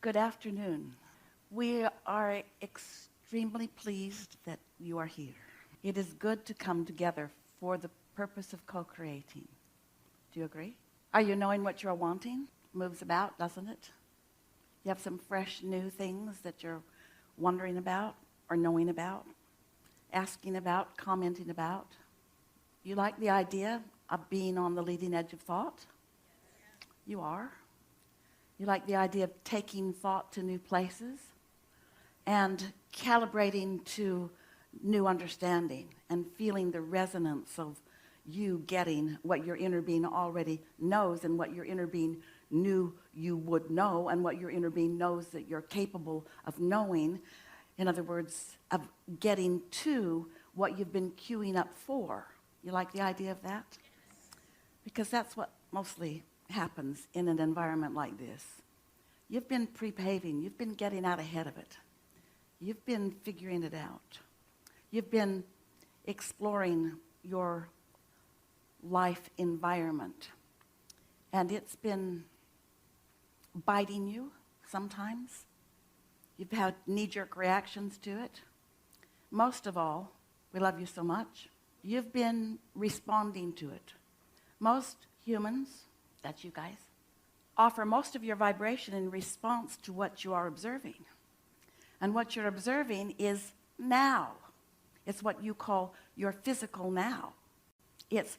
Good afternoon. We are extremely pleased that you are here. It is good to come together for the purpose of co-creating. Do you agree? Are you knowing what you're wanting? Moves about, doesn't it? You have some fresh new things that you're wondering about or knowing about, asking about, commenting about. You like the idea of being on the leading edge of thought? You are. You like the idea of taking thought to new places and calibrating to new understanding and feeling the resonance of you getting what your inner being already knows and what your inner being knew you would know and what your inner being knows that you're capable of knowing. In other words, of getting to what you've been queuing up for. You like the idea of that? Because that's what mostly happens in an environment like this. You've been pre-paving. You've been getting out ahead of it. You've been figuring it out. You've been exploring your life environment. And it's been biting you sometimes. You've had knee-jerk reactions to it. Most of all, we love you so much, you've been responding to it. Most humans, that's you guys, offer most of your vibration in response to what you are observing. And what you're observing is now. It's what you call your physical now. It's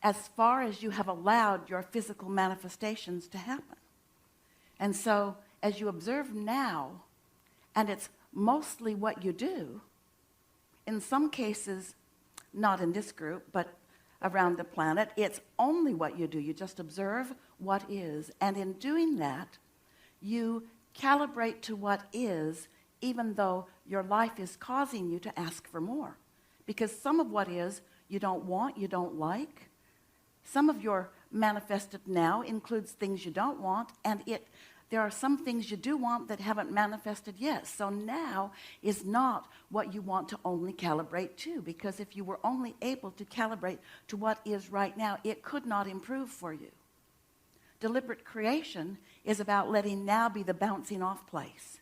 as far as you have allowed your physical manifestations to happen. And so as you observe now, and it's mostly what you do, in some cases, not in this group, but around the planet, it's only what you do. You just observe what is. And in doing that, you calibrate to what is, even though your life is causing you to ask for more. Because some of what is, you don't want, you don't like. Some of your manifested now includes things you don't want, and there are some things you do want that haven't manifested yet. So now is not what you want to only calibrate to, because if you were only able to calibrate to what is right now, it could not improve for you. Deliberate creation is about letting now be the bouncing off place.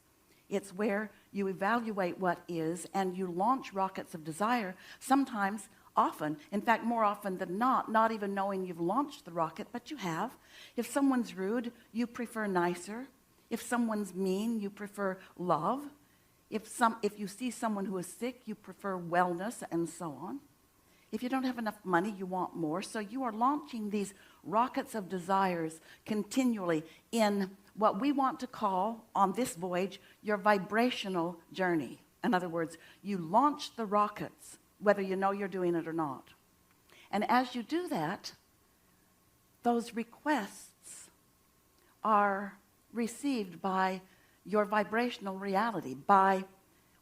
It's where you evaluate what is and you launch rockets of desire, sometimes, often, in fact, more often than not even knowing you've launched the rocket, but you have. If someone's rude, you prefer nicer. If someone's mean, you prefer love. If you see someone who is sick, you prefer wellness, and so on. If you don't have enough money, you want more. So you are launching these rockets of desires continually in what we want to call, on this voyage, your vibrational journey. In other words, you launch the rockets, whether you know you're doing it or not. And as you do that, those requests are received by your vibrational reality, by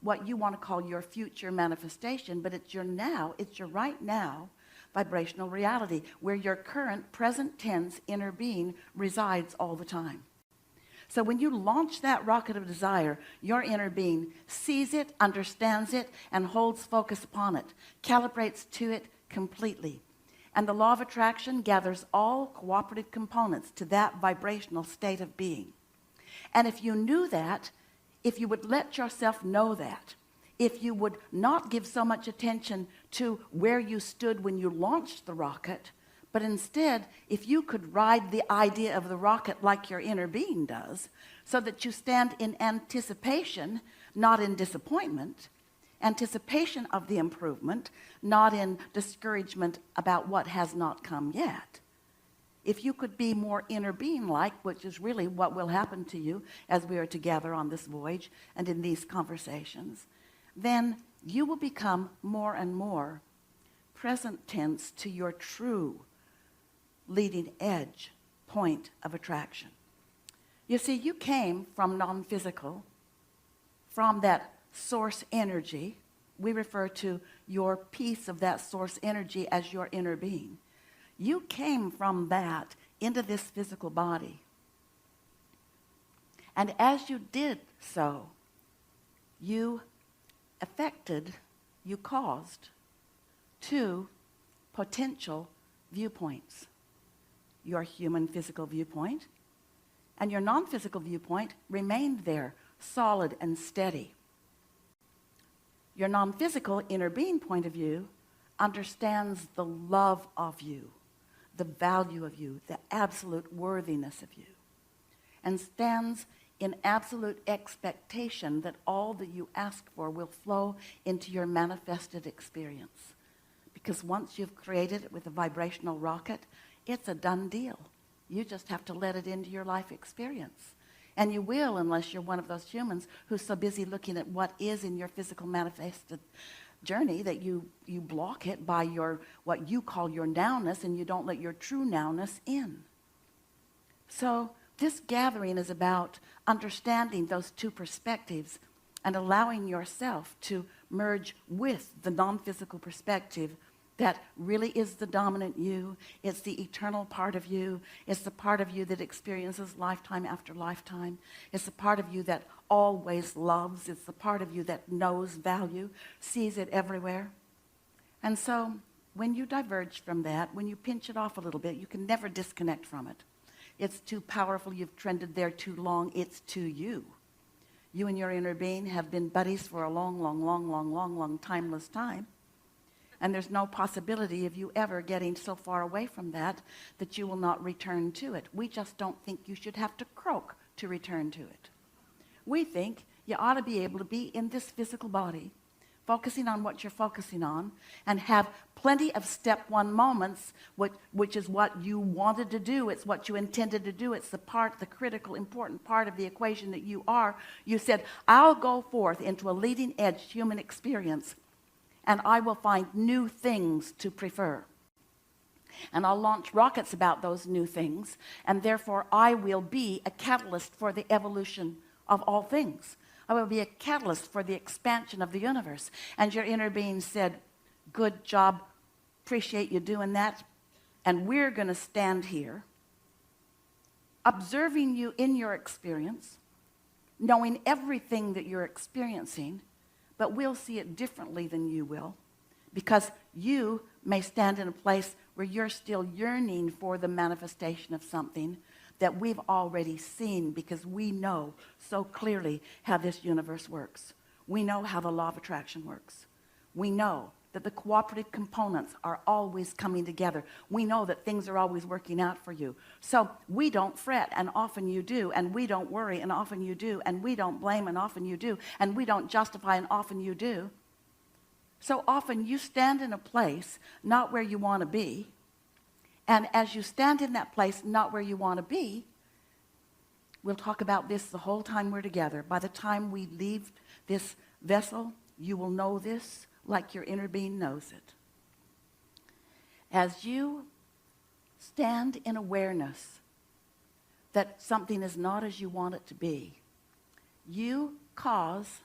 what you want to call your future manifestation, but it's your now, it's your right now vibrational reality, where your current present tense inner being resides all the time. So when you launch that rocket of desire, your inner being sees it, understands it, and holds focus upon it, calibrates to it completely. And the law of attraction gathers all cooperative components to that vibrational state of being. And if you knew that, if you would let yourself know that, if you would not give so much attention to where you stood when you launched the rocket, but instead, if you could ride the idea of the rocket like your inner being does, so that you stand in anticipation, not in disappointment, anticipation of the improvement, not in discouragement about what has not come yet. If you could be more inner being-like, which is really what will happen to you as we are together on this voyage and in these conversations, then you will become more and more present tense to your true leading edge point of attraction. You see, you came from non-physical, from that source energy. We refer to your piece of that source energy as your inner being. You came from that into this physical body. And as you did so, you caused two potential viewpoints. Your human physical viewpoint And your non-physical viewpoint remained there, solid and steady. Your non-physical inner being point of view understands the love of you, the value of you, the absolute worthiness of you, and stands in absolute expectation that all that you ask for will flow into your manifested experience. Because once you've created it with a vibrational rocket, it's a done deal. You just have to let it into your life experience. And you will, unless you're one of those humans who's so busy looking at what is in your physical manifested journey that you block it by your what you call your nowness, and you don't let your true nowness in. So this gathering is about understanding those two perspectives and allowing yourself to merge with the non-physical perspective that really is the dominant you. It's the eternal part of you. It's the part of you that experiences lifetime after lifetime. It's the part of you that always loves. It's the part of you that knows value, sees it everywhere. And so when you diverge from that, when you pinch it off a little bit, you can never disconnect from it. It's too powerful. You've trended there too long. It's to you. You and your inner being have been buddies for a long, timeless time. And there's no possibility of you ever getting so far away from that you will not return to it. We just don't think you should have to croak to return to it. We think you ought to be able to be in this physical body, focusing on what you're focusing on, and have plenty of step one moments, which is what you wanted to do. It's what you intended to do. It's the critical, important part of the equation that you are. You said, I'll go forth into a leading edge human experience, and I will find new things to prefer. And I'll launch rockets about those new things, and therefore I will be a catalyst for the evolution of all things. I will be a catalyst for the expansion of the universe. And your inner being said, good job, appreciate you doing that, and we're going to stand here, observing you in your experience, knowing everything that you're experiencing, but we'll see it differently than you will, because you may stand in a place where you're still yearning for the manifestation of something that we've already seen, because we know so clearly how this universe works. We know how the law of attraction works. We know that the cooperative components are always coming together. We know that things are always working out for you. So we don't fret, and often you do, and we don't worry, and often you do, and we don't blame, and often you do, and we don't justify, and often you do. So often you stand in a place not where you want to be, and as you stand in that place not where you want to be, we'll talk about this the whole time we're together. By the time we leave this vessel, you will know this like your inner being knows it. As you stand in awareness that something is not as you want it to be, you cause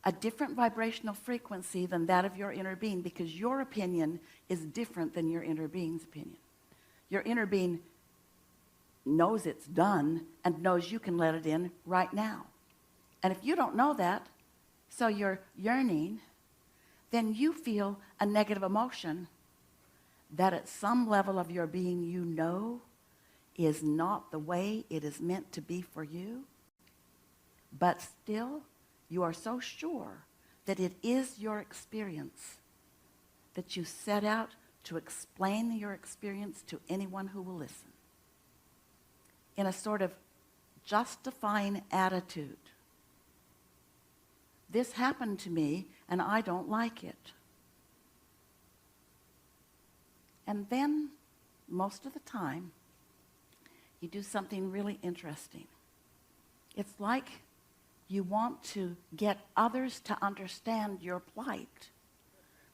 a different vibrational frequency than that of your inner being, because your opinion is different than your inner being's opinion. Your inner being knows it's done and knows you can let it in right now. And if you don't know that, so you're yearning, then you feel a negative emotion that at some level of your being you know is not the way it is meant to be for you, but still you are so sure that it is your experience that you set out to explain your experience to anyone who will listen in a sort of justifying attitude. This happened to me, and I don't like it. And then, most of the time, you do something really interesting. It's like you want to get others to understand your plight.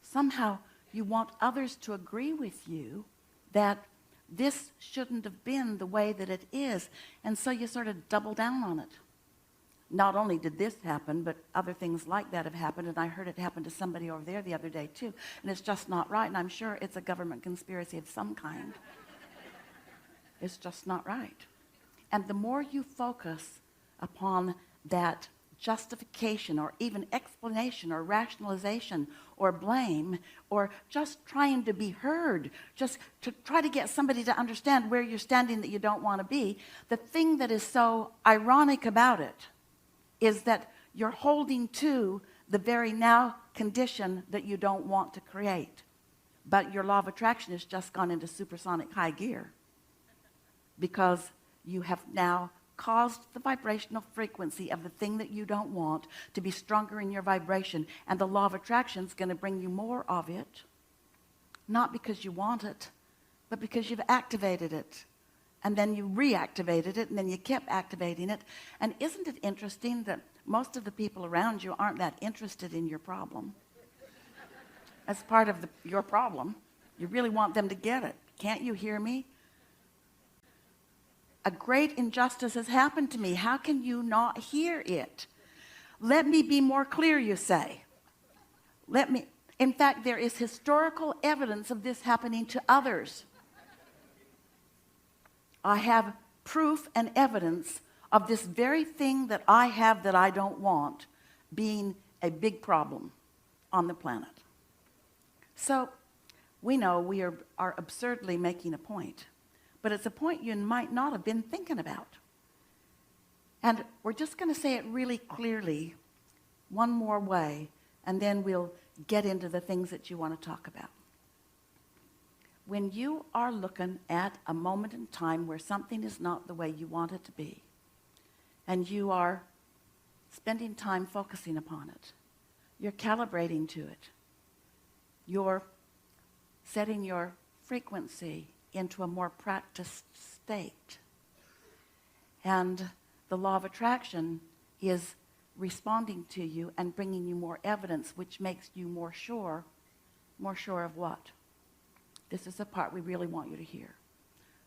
Somehow, you want others to agree with you that this shouldn't have been the way that it is. And so you sort of double down on it. Not only did this happen, but other things like that have happened, and I heard it happen to somebody over there the other day too, and it's just not right, and I'm sure it's a government conspiracy of some kind. It's just not right. And the more you focus upon that justification or even explanation or rationalization or blame or just trying to be heard, just to try to get somebody to understand where you're standing that you don't want to be, the thing that is so ironic about it is that you're holding to the very now condition that you don't want to create. But your law of attraction has just gone into supersonic high gear because you have now caused the vibrational frequency of the thing that you don't want to be stronger in your vibration, and the law of attraction is going to bring you more of it, not because you want it, but because you've activated it, and then you reactivated it, and then you kept activating it. And isn't it interesting that most of the people around you aren't that interested in your problem? As part of your problem, you really want them to get it. Can't you hear me? A great injustice has happened to me. How can you not hear it? Let me be more clear, you say. In fact, there is historical evidence of this happening to others. I have proof and evidence of this very thing that I have that I don't want being a big problem on the planet. So we know we are absurdly making a point. But it's a point you might not have been thinking about. And we're just going to say it really clearly one more way, and then we'll get into the things that you want to talk about. When you are looking at a moment in time where something is not the way you want it to be, and you are spending time focusing upon it, you're calibrating to it, you're setting your frequency into a more practiced state. And the law of attraction is responding to you and bringing you more evidence, which makes you more sure of what? This is the part we really want you to hear.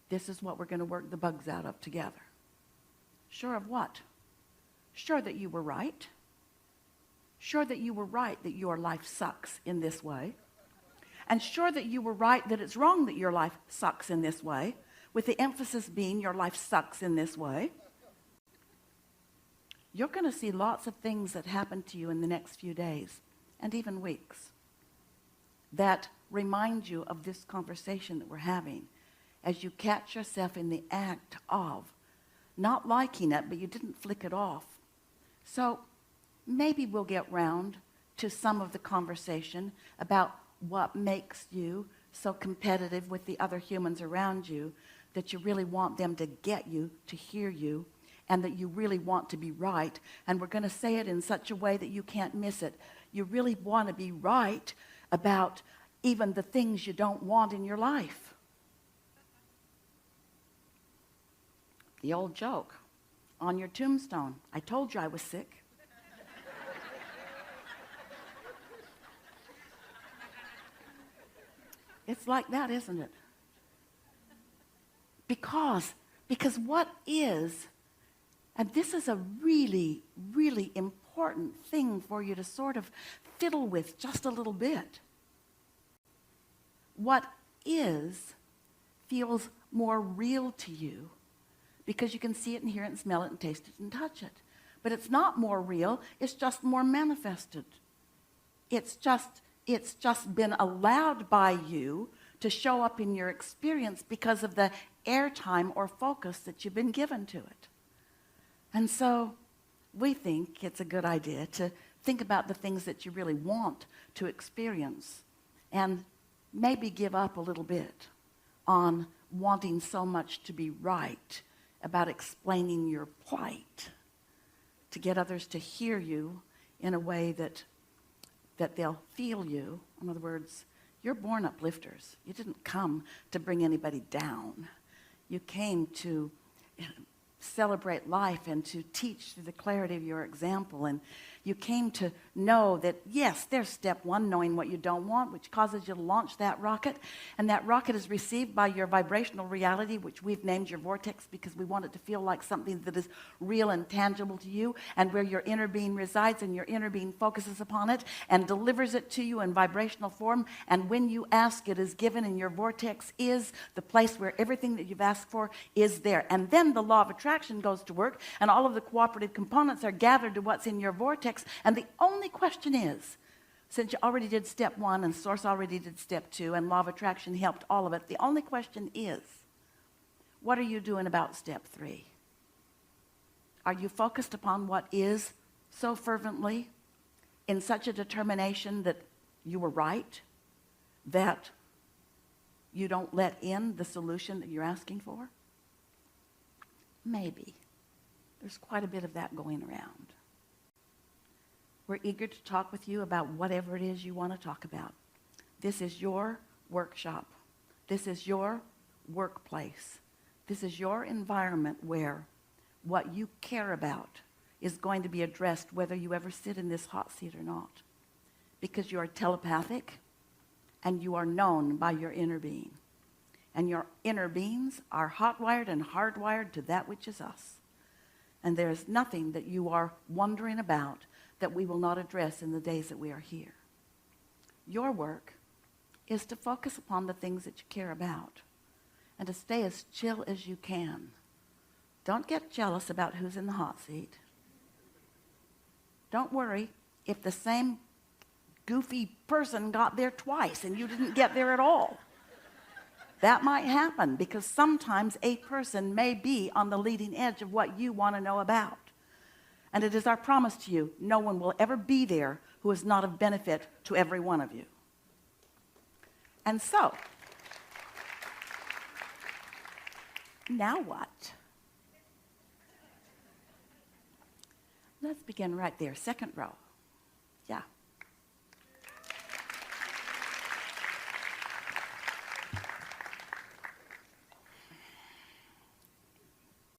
This is what we're going to work the bugs out of together. Sure of what? Sure that you were right. Sure that you were right that your life sucks in this way. And sure that you were right that it's wrong that your life sucks in this way, with the emphasis being your life sucks in this way. You're going to see lots of things that happen to you in the next few days and even weeks that remind you of this conversation that we're having as you catch yourself in the act of not liking it, but you didn't flick it off. So maybe we'll get round to some of the conversation about what makes you so competitive with the other humans around you that you really want them to get you, to hear you, and that you really want to be right. And we're going to say it in such a way that you can't miss it. You really want to be right about even the things you don't want in your life. The old joke on your tombstone, I told you I was sick. It's like that, isn't it? Because what is, and this is a really, really important thing for you to sort of fiddle with just a little bit. What is feels more real to you because you can see it and hear it and smell it and taste it and touch it. But it's not more real, it's just more manifested. It's just been allowed by you to show up in your experience because of the airtime or focus that you've been given to it. And so we think it's a good idea to think about the things that you really want to experience and maybe give up a little bit on wanting so much to be right about explaining your plight, to get others to hear you in a way that they'll feel you. In other words, you're born uplifters. You didn't come to bring anybody down. You came to celebrate life and to teach through the clarity of your example. And you came to know that, yes, there's step one, knowing what you don't want, which causes you to launch that rocket. And that rocket is received by your vibrational reality, which we've named your vortex because we want it to feel like something that is real and tangible to you, and where your inner being resides, and your inner being focuses upon it and delivers it to you in vibrational form. And when you ask, it is given, and your vortex is the place where everything that you've asked for is there. And then the law of attraction attraction goes to work, and all of the cooperative components are gathered to what's in your vortex. And the only question is, since you already did step 1 and source already did step 2 and law of attraction helped all of it, the only question is, what are you doing about step 3? Are you focused upon what is so fervently, in such a determination that you were right, that you don't let in the solution that you're asking for? Maybe. There's quite a bit of that going around. We're eager to talk with you about whatever it is you want to talk about. This is your workshop. This is your workplace. This is your environment where what you care about is going to be addressed whether you ever sit in this hot seat or not. Because you are telepathic and you are known by your inner being. And your inner beings are hot-wired and hardwired to that which is us. And there is nothing that you are wondering about that we will not address in the days that we are here. Your work is to focus upon the things that you care about and to stay as chill as you can. Don't get jealous about who's in the hot seat. Don't worry if the same goofy person got there twice and you didn't get there at all. That might happen because sometimes a person may be on the leading edge of what you want to know about. And it is our promise to you, no one will ever be there who is not of benefit to every one of you. And so, now what? Let's begin right there, second row. Yeah.